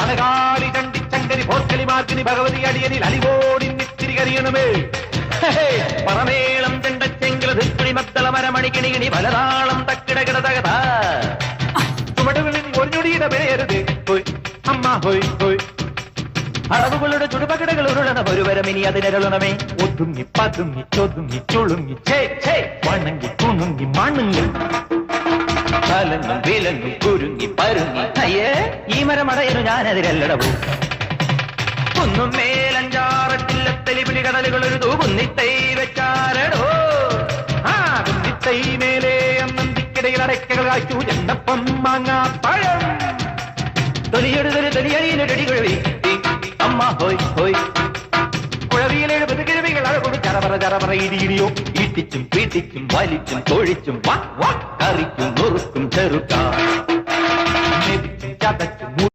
പലകാലി ചണ്ടി ചങ്കരി പോർക്കലി മാർക്കിനി ഭഗവതി അടിയനിൽ അലിവോടി നിത്തിരി കരിയണമേ പറമേളം ചെണ്ടച്ചെങ്കില ധിക്കുടി മത്തള മരമണിക്കിണികിണി പലതാളം തക്കിടകിട തകത ചുമടുകളിൽ ഒഞ്ഞൊടിയുടെ പേരരുത് ഹോയ് അമ്മ ഹോയ് ഹോയ് അളവുകളുടെ ചുടുപകടകൾ ഉരുളണം ഒരു വരമിനി അതിനരുളണമേ ഒതുങ്ങി പതുങ്ങി ചൊതുങ്ങി ചുളുങ്ങി ചേ ചേ വണങ്ങി കുണുങ്ങി മണുങ്ങി കലങ്ങും വിലങ്ങും കുരുങ്ങി പരുങ്ങി അയ്യേ ഈ മരമടയനു ഞാനെതിരല്ലടവും കുന്നും മേലഞ്ചാറട്ടില്ലത്തെലിപിടി കടലുകൾ ഒരു കുന്നിത്തൈ വെച്ചാരടോ ആ കുന്നിത്തൈ മേലെ അന്നന്തിക്കിടയിൽ അടയ്ക്കകൾ കാച്ചു ചെണ്ടപ്പം മാങ്ങാ പഴം തൊലിയെടുതൊരു തൊലിയടിയിലൊരടി കുഴവി അമ്മ ഹോയ് ഹോയ് കുഴവിയിലെഴുപത് കിഴവികൾ അഴകൊടു ചറപറ ചറപറ ഇടിയിടിയോ ഈട്ടിച്ചും പീട്ടിച്ചും വലിച്ചും തൊഴിച്ചും കറിക്കും നുറുക്കും ചെറുക്കാം ചതച്ചും